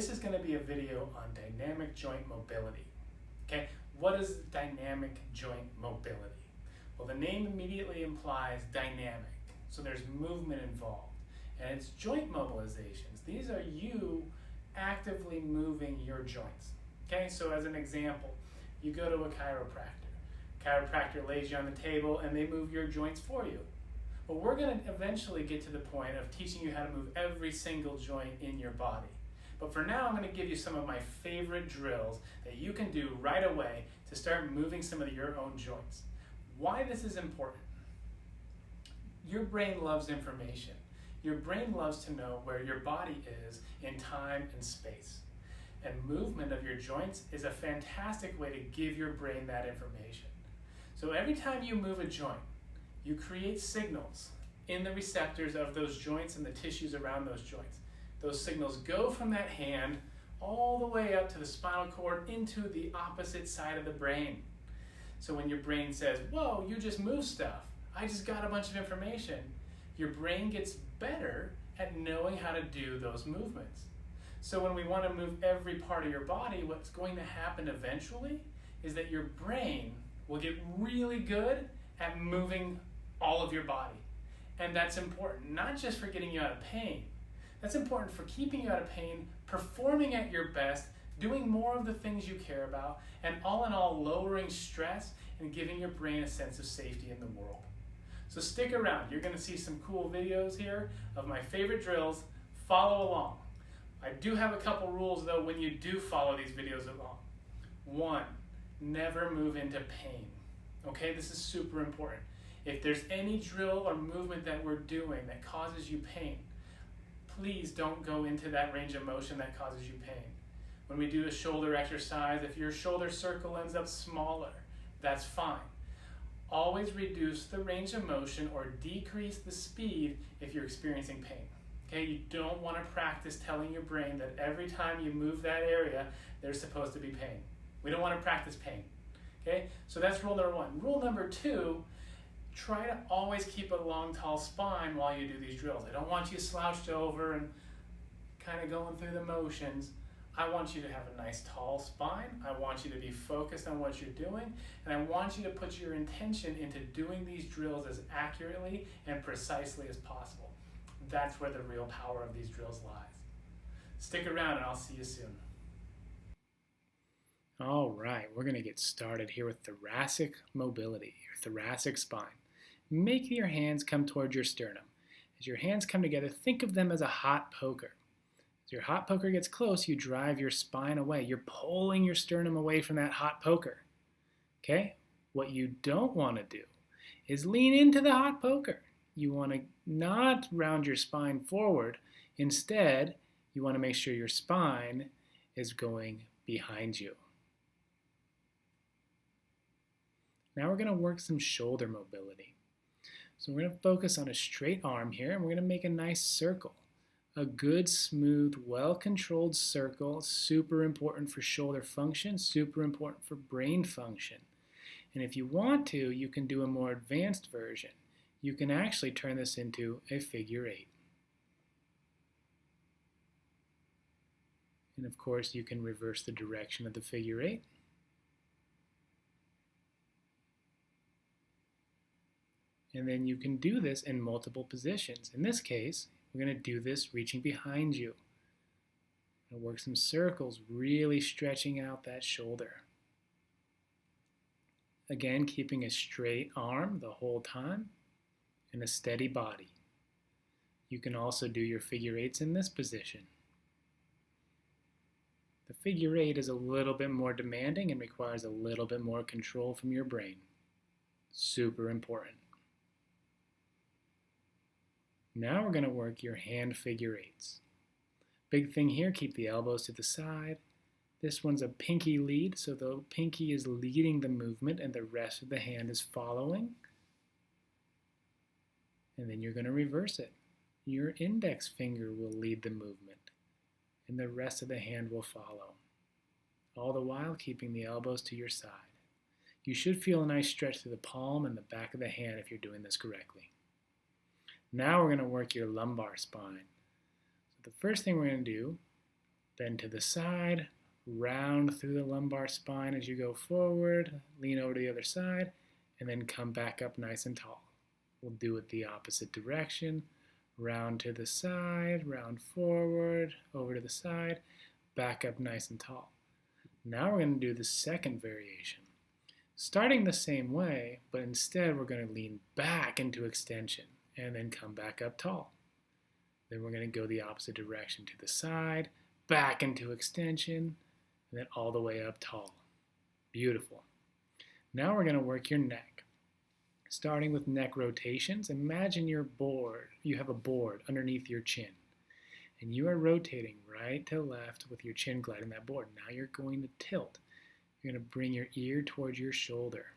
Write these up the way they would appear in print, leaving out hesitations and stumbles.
this is going to be a video on dynamic joint mobility. Okay, what is dynamic joint mobility? Well, the name immediately implies dynamic, so there's movement involved. And it's joint mobilizations. These are you actively moving your joints. Okay, so as an example, you go to a chiropractor. Chiropractor lays you on the table and they move your joints for you. Well, we're going to eventually get to the point of teaching you how to move every single joint in your body. But for now, I'm going to give you some of my favorite drills that you can do right away to start moving some of your own joints. Why this is important? Your brain loves information. Your brain loves to know where your body is in time and space. And movement of your joints is a fantastic way to give your brain that information. So every time you move a joint, you create signals in the receptors of those joints and the tissues around those joints. Those signals go from that hand all the way up to the spinal cord into the opposite side of the brain. So when your brain says, whoa, you just moved stuff, I just got a bunch of information, your brain gets better at knowing how to do those movements. So when we want to move every part of your body, what's going to happen eventually is that your brain will get really good at moving all of your body. And that's important, not just for getting you out of pain. That's important for keeping you out of pain, performing at your best, doing more of the things you care about, and all in all, lowering stress and giving your brain a sense of safety in the world. So stick around. You're going to see some cool videos here of my favorite drills. Follow along. I do have a couple rules, though, when you do follow these videos along. 1, never move into pain. Okay, this is super important. If there's any drill or movement that we're doing that causes you pain, please don't go into that range of motion that causes you pain. When we do a shoulder exercise, if your shoulder circle ends up smaller, that's fine. Always reduce the range of motion or decrease the speed if you're experiencing pain. Okay, you don't want to practice telling your brain that every time you move that area, there's supposed to be pain. We don't want to practice pain. Okay, so that's rule number 1. Rule number 2, try to always keep a long, tall spine while you do these drills. I don't want you slouched over and kind of going through the motions. I want you to have a nice, tall spine. I want you to be focused on what you're doing, and I want you to put your intention into doing these drills as accurately and precisely as possible. That's where the real power of these drills lies. Stick around and I'll see you soon. All right, we're going to get started here with thoracic mobility, your thoracic spine. Make your hands come towards your sternum. As your hands come together, think of them as a hot poker. As your hot poker gets close, you drive your spine away. You're pulling your sternum away from that hot poker. Okay? What you don't want to do is lean into the hot poker. You want to not round your spine forward. Instead, you want to make sure your spine is going behind you. Now we're going to work some shoulder mobility. So we're going to focus on a straight arm here, and we're going to make a nice circle. A good, smooth, well-controlled circle, super important for shoulder function, super important for brain function. And if you want to, you can do a more advanced version. You can actually turn this into a figure 8. And of course, you can reverse the direction of the figure 8. And then you can do this in multiple positions. In this case, we're going to do this reaching behind you. And work some circles, really stretching out that shoulder. Again, keeping a straight arm the whole time and a steady body. You can also do your figure 8s in this position. The figure 8 is a little bit more demanding and requires a little bit more control from your brain. Super important. Now we're going to work your hand figure 8s. Big thing here, keep the elbows to the side. This one's a pinky lead, so the pinky is leading the movement and the rest of the hand is following. And then you're going to reverse it. Your index finger will lead the movement and the rest of the hand will follow. All the while keeping the elbows to your side. You should feel a nice stretch through the palm and the back of the hand if you're doing this correctly. Now we're going to work your lumbar spine. So the first thing we're going to do Then to the side, round through the lumbar spine as you go forward, lean over to the other side, and then come back up nice and tall. We'll do it the opposite direction. Round to the side, round forward, over to the side, back up nice and tall. Now we're going to do the second variation. Starting the same way, but instead we're going to lean back into extension and then come back up tall. Then we're going to go the opposite direction to the side, back into extension, and then all the way up tall. Beautiful. Now we're going to work your neck. Starting with neck rotations, imagine you have a board underneath your chin. And you are rotating right to left with your chin gliding that board. Now you're going to tilt. You're going to bring your ear towards your shoulder.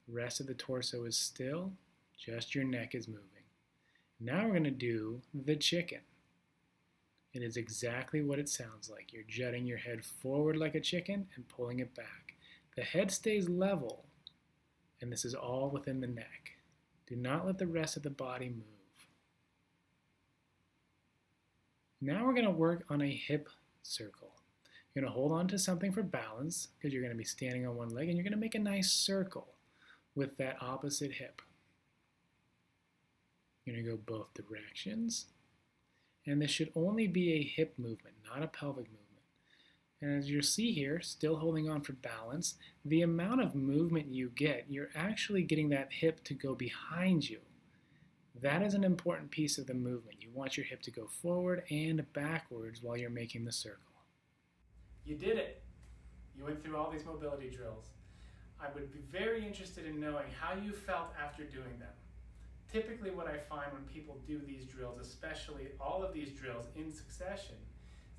The rest of the torso is still, just your neck is moving. Now we're going to do the chicken. It is exactly what it sounds like. You're jutting your head forward like a chicken and pulling it back. The head stays level, and this is all within the neck. Do not let the rest of the body move. Now we're going to work on a hip circle. You're going to hold on to something for balance because you're going to be standing on one leg, and you're going to make a nice circle with that opposite hip. You're going to go both directions. And this should only be a hip movement, not a pelvic movement. And as you'll see here, still holding on for balance, the amount of movement you get, you're actually getting that hip to go behind you. That is an important piece of the movement. You want your hip to go forward and backwards while you're making the circle. You did it. You went through all these mobility drills. I would be very interested in knowing how you felt after doing them. Typically what I find when people do these drills, especially all of these drills in succession,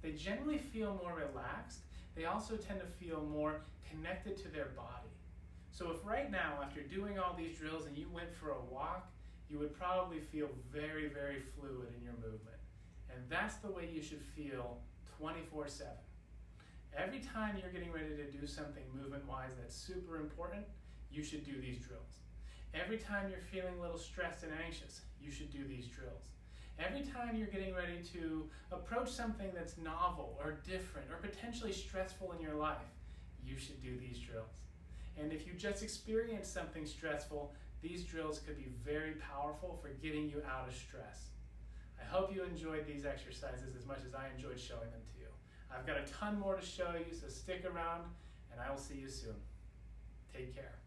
they generally feel more relaxed. They also tend to feel more connected to their body. So if right now, after doing all these drills and you went for a walk, you would probably feel very, very fluid in your movement. And that's the way you should feel 24/7. Every time you're getting ready to do something movement-wise that's super important, you should do these drills. Every time you're feeling a little stressed and anxious, you should do these drills. Every time you're getting ready to approach something that's novel or different or potentially stressful in your life, you should do these drills. And if you just experienced something stressful, these drills could be very powerful for getting you out of stress. I hope you enjoyed these exercises as much as I enjoyed showing them to you. I've got a ton more to show you, so stick around, and I will see you soon. Take care.